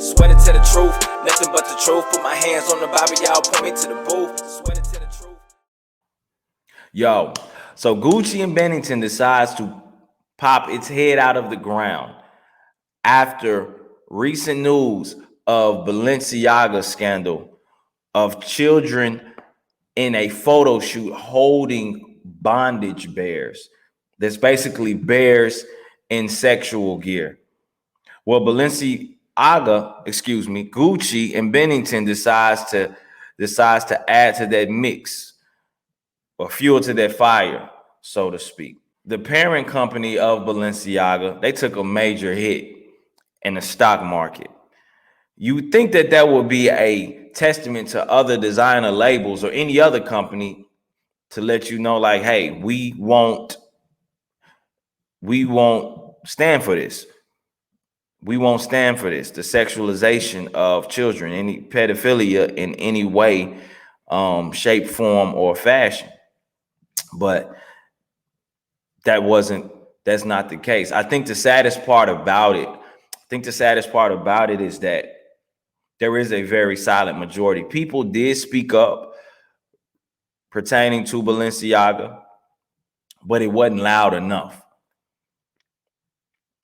Sweater to the truth, nothing but the truth. Put my hands on the Bible, y'all point me to the booth. Sweater to the truth. Yo, so Gucci and Benetton decides to pop its head out of the ground after recent news of Balenciaga scandal of children in a photo shoot holding bondage bears. That's basically bears in sexual gear. Well, Gucci and Benetton decides to add to that mix, or fuel to that fire, so to speak. The parent company of Balenciaga, they took a major hit in the stock market. You think that would be a testament to other designer labels or any other company to let you know, like, hey, we won't stand for this. We won't stand for this. The sexualization of children, any pedophilia in any way, shape, form, or fashion. But that's not the case. I think the saddest part about it is that there is a very silent majority. People did speak up pertaining to Balenciaga, but it wasn't loud enough.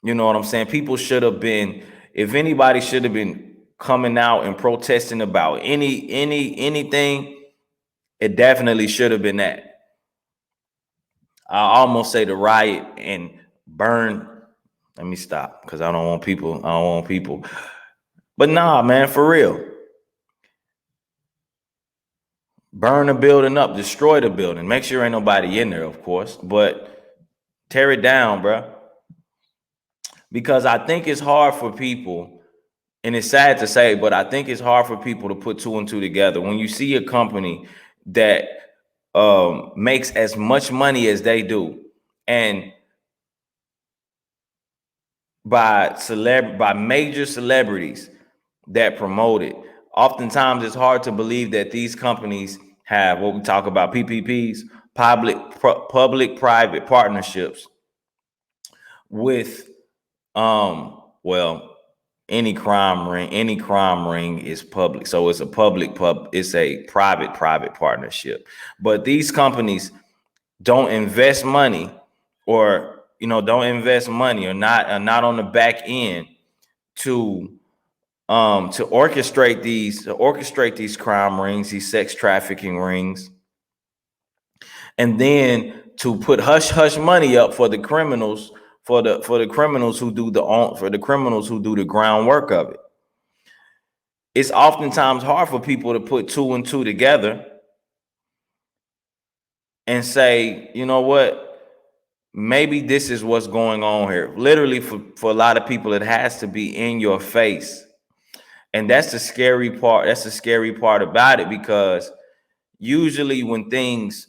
You know what I'm saying? People should have been, if anybody should have been coming out and protesting about anything, it definitely should have been that. I almost say the riot and burn. Let me stop because I don't want people. But nah, man, for real. Burn the building up, destroy the building. Make sure ain't nobody in there, of course, but tear it down, bro. Because I think it's hard for people, and it's sad to say, but I think it's hard for people to put two and two together. When you see a company that makes as much money as they do, and by major celebrities that promote it, oftentimes it's hard to believe that these companies have what we talk about PPPs, public-private partnerships with any crime ring is public, so it's a it's a private partnership. But these companies don't invest money, or are not on the back end to orchestrate these crime rings, these sex trafficking rings, and then to put hush money up for the criminals, for the criminals who do the groundwork of it. It's oftentimes hard for people to put two and two together and say, you know what, maybe this is what's going on here. Literally, for a lot of people, it has to be in your face. And that's the scary part. That's the scary part about it, because usually when things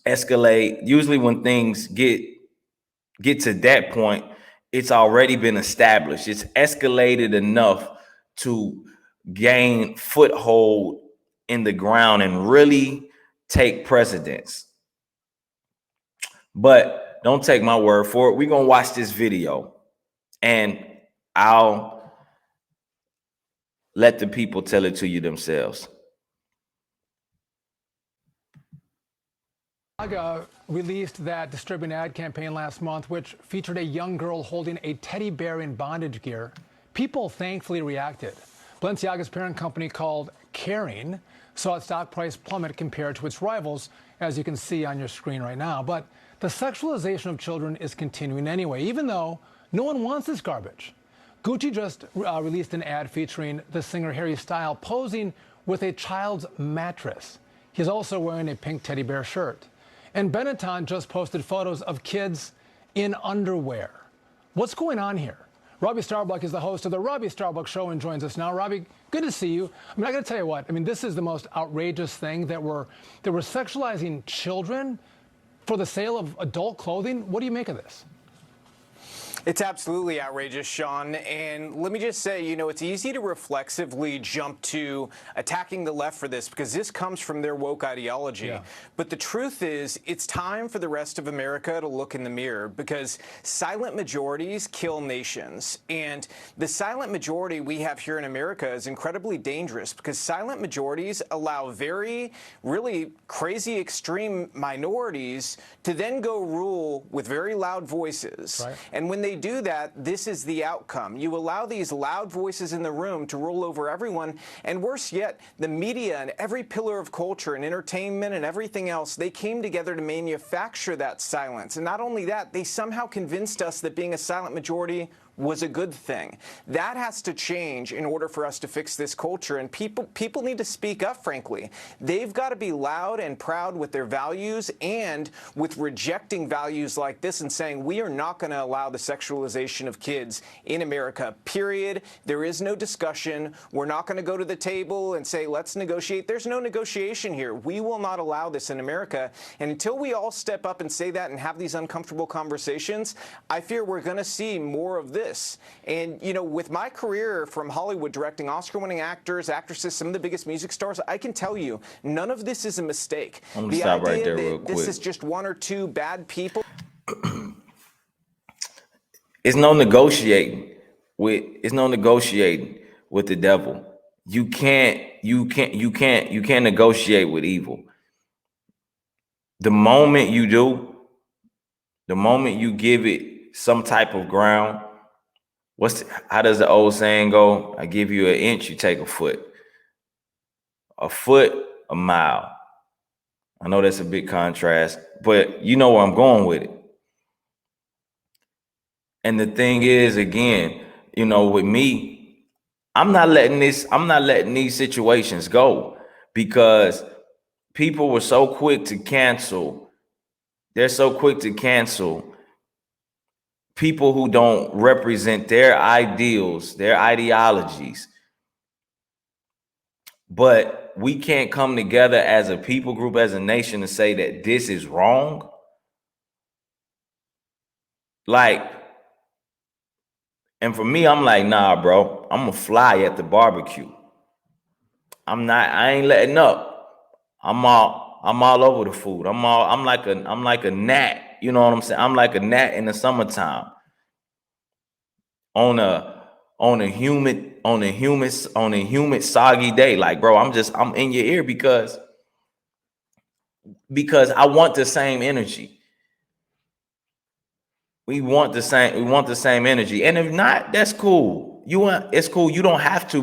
escalate, usually when things get to that point, it's already been established. It's escalated enough to gain foothold in the ground and really take precedence. But don't take my word for it. We're going to watch this video and I'll let the people tell it to you themselves. Gaga released that disturbing ad campaign last month, which featured a young girl holding a teddy bear in bondage gear. People thankfully reacted. Balenciaga's parent company, called Kering, saw its stock price plummet compared to its rivals, as you can see on your screen right now. But the sexualization of children is continuing anyway, even though no one wants this garbage. Gucci just released an ad featuring the singer Harry Styles posing with a child's mattress. He's also wearing a pink teddy bear shirt. And Benetton just posted photos of kids in underwear. What's going on here? Robbie Starbuck is the host of the Robbie Starbuck Show and joins us now. Robbie, good to see you. I got to tell you what, this is the most outrageous thing that we're sexualizing children for the sale of adult clothing. What do you make of this? It's absolutely outrageous, Sean. And let me just say, it's easy to reflexively jump to attacking the left for this because this comes from their woke ideology. Yeah. But the truth is, it's time for the rest of America to look in the mirror because silent majorities kill nations. And the silent majority we have here in America is incredibly dangerous because silent majorities allow very, really crazy, extreme minorities to then go rule with very loud voices. Right. And when they do that, this is the outcome. You allow these loud voices in the room to rule over everyone. And worse yet, the media and every pillar of culture and entertainment and everything else, they came together to manufacture that silence. And not only that, they somehow convinced us that being a silent majority was a good thing. That has to change in order for us to fix this culture. And people need to speak up, frankly. They've got to be loud and proud with their values and with rejecting values like this and saying, we are not going to allow the sexualization of kids in America, period. There is no discussion. We're not going to go to the table and say, let's negotiate. There's no negotiation here. We will not allow this in America. And until we all step up and say that and have these uncomfortable conversations, I fear we're going to see more of this. And, with my career from Hollywood directing Oscar-winning actors, actresses, some of the biggest music stars, I can tell you, none of this is a mistake. I'm gonna stop right there real quick. This is just one or two bad people. It's no negotiating with the devil. You can't negotiate with evil. The moment you do, the moment you give it some type of ground, how does the old saying go? I give you an inch, you take a foot, a mile. I know that's a big contrast, but you know where I'm going with it. And the thing is, again, with me, I'm not letting these situations go because people were so quick to cancel. They're so quick to cancel people who don't represent their ideals, their ideologies. But we can't come together as a people group, as a nation, to say that this is wrong. And for me, I'm like, nah, bro, I'm gonna fly at the barbecue. I ain't letting up. I'm all over the food. I'm like a gnat. You know what I'm saying? I'm like a gnat in the summertime. On a humid, soggy day. Like, bro, I'm in your ear because I want the same energy. We want the same energy. And if not, that's cool. It's cool. You don't have to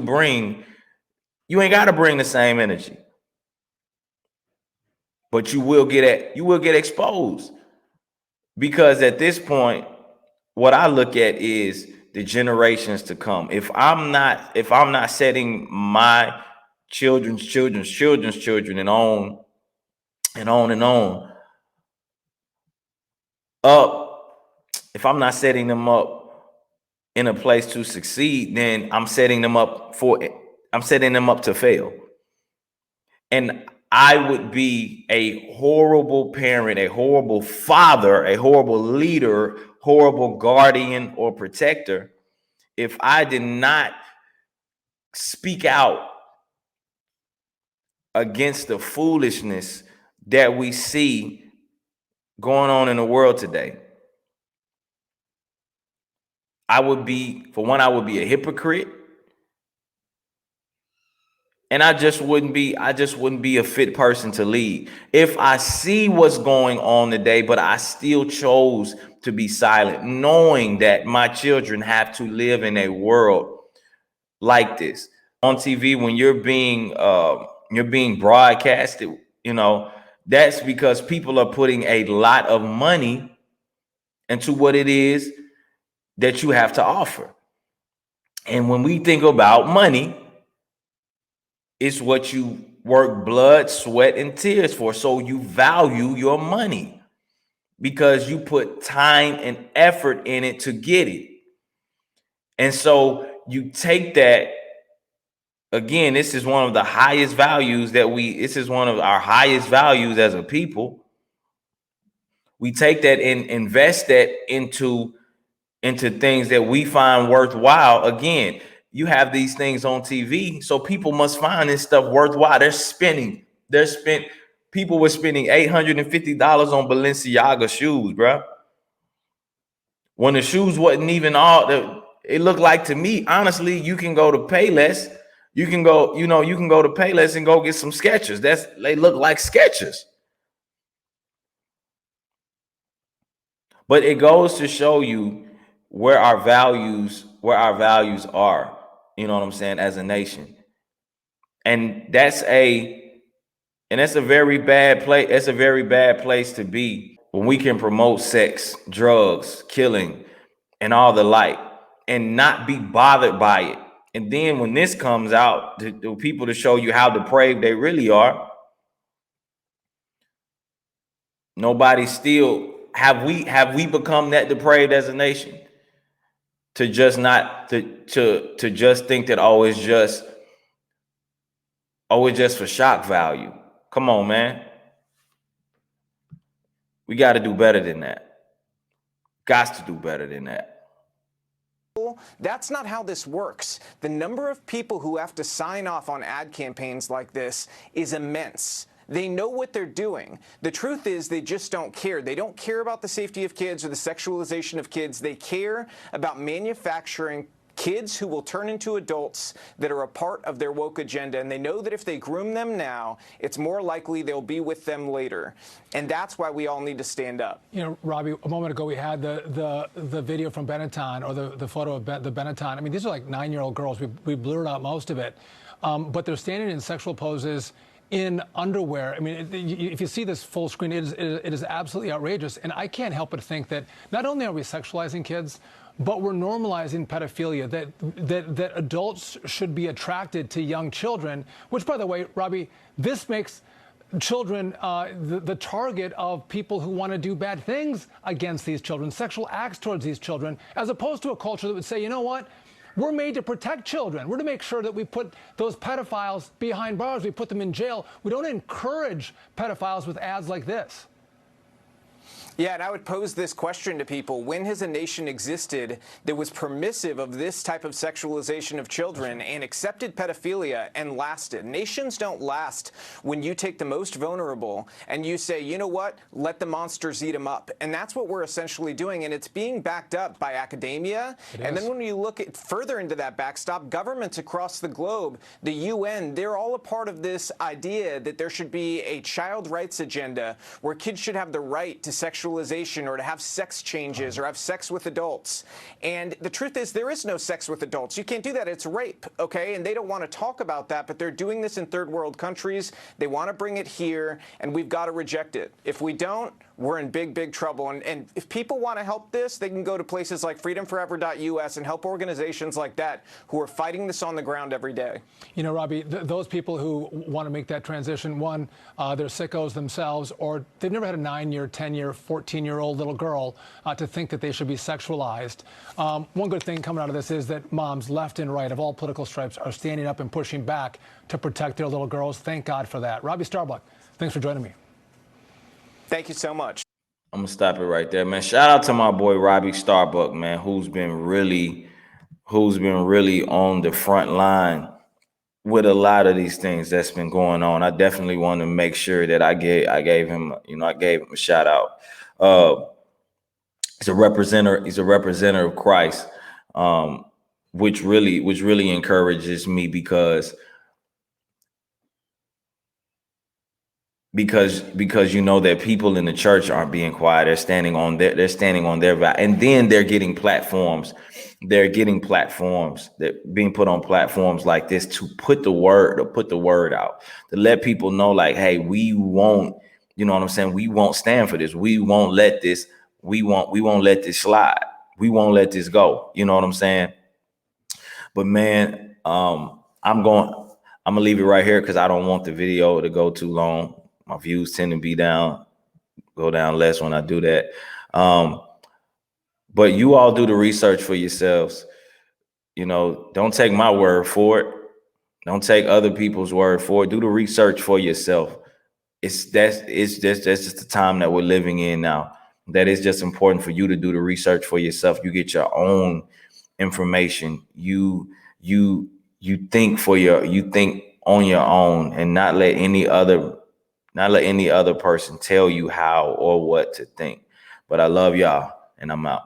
you ain't got to bring the same energy. But you will get exposed. Because at this point, what I look at is the generations to come. If I'm not setting my children's children and on up, if I'm not setting them up in a place to succeed, then I'm setting them up to fail. And I would be a horrible parent, a horrible father, a horrible leader, horrible guardian or protector if I did not speak out against the foolishness that we see going on in the world today. I would be a hypocrite. And I just wouldn't be a fit person to lead. If I see what's going on today, but I still chose to be silent, knowing that my children have to live in a world like this. On TV, when you're being broadcasted, that's because people are putting a lot of money into what it is that you have to offer. And when we think about money, it's what you work blood, sweat, and tears for. So you value your money because you put time and effort in it to get it. And so you take that. Again, this is one of the highest values this is one of our highest values as a people. We take that and invest that into into things that we find worthwhile. Again, you have these things on TV, so people must find this stuff worthwhile. People were spending $850 on Balenciaga shoes, bro. When the shoes wasn't even it looked like, to me, honestly, you can go to Payless. You can go to Payless and go get some Skechers. They look like Skechers. But it goes to show you where our values are, you know what I'm saying, as a nation. And that's a very bad place. It's a very bad place to be when we can promote sex, drugs, killing, and all the like, and not be bothered by it. And then when this comes out, to people to show you how depraved they really are, nobody still have we become that depraved as a nation to just not to just think that it's just for shock value. Come on, man. We got to do better than that. Got to do better than that. That's not how this works. The number of people who have to sign off on ad campaigns like this is immense. They know what they're doing. The truth is they just don't care. They don't care about the safety of kids or the sexualization of kids. They care about manufacturing kids who will turn into adults that are a part of their woke agenda, and they know that if they groom them now, it's more likely they'll be with them later. And that's why we all need to stand up. You know, Robbie, a moment ago we had the video from Benetton, or the photo of the Benetton. I mean, these are like 9-year-old girls. We blurred out most of it, but they're standing in sexual poses in underwear. I mean, if you see this full screen, it is absolutely outrageous. And I can't help but think that not only are we sexualizing kids, but we're normalizing pedophilia, that adults should be attracted to young children, which, by the way, Robbie, this makes children the target of people who want to do bad things against these children, sexual acts towards these children, as opposed to a culture that would say, you know what? We're made to protect children. We're to make sure that we put those pedophiles behind bars. We put them in jail. We don't encourage pedophiles with ads like this. Yeah, and I would pose this question to people. When has a nation existed that was permissive of this type of sexualization of children and accepted pedophilia and lasted? Nations don't last when you take the most vulnerable and you say, you know what, let the monsters eat them up. And that's what we're essentially doing, and it's being backed up by academia. And then when you look further into that backstop, governments across the globe, the UN, they're all a part of this idea that there should be a child rights agenda where kids should have the right to sexualization or to have sex changes or have sex with adults. And the truth is there is no sex with adults. You can't do that. It's rape, okay? And they don't want to talk about that, but they're doing this in third world countries. They want to bring it here, and we've got to reject it. If we don't, we're in big, big trouble. And if people want to help this, they can go to places like freedomforever.us and help organizations like that who are fighting this on the ground every day. You know, Robbie, those people who want to make that transition, one, they're sickos themselves, or they've never had a 9-year, 10-year, 14-year-old little girl to think that they should be sexualized. One good thing coming out of this is that moms left and right of all political stripes are standing up and pushing back to protect their little girls. Thank God for that. Robbie Starbuck, thanks for joining me. Thank you so much. I'm gonna stop it right there, man. Shout out to my boy Robbie Starbuck, man, who's been really on the front line with a lot of these things that's been going on. I definitely want to make sure that I gave him a shout out. He's a representative of Christ, which really encourages me because you know that people in the church aren't being quiet. They're standing on their value, and then they're getting platforms. They're getting platforms that being put on platforms like this to put the word out, to let people know, like, hey, we won't, you know what I'm saying? We won't stand for this. We won't let this. We won't let this slide. We won't let this go. You know what I'm saying? But man, I'm gonna leave it right here because I don't want the video to go too long. My views tend to go down less when I do that. But you all do the research for yourselves. You know, don't take my word for it. Don't take other people's word for it. Do the research for yourself. That's just the time that we're living in now. that it's just important for you to do the research for yourself. You get your own information. You think you think on your own, and not let any other person tell you how or what to think. But I love y'all, and I'm out.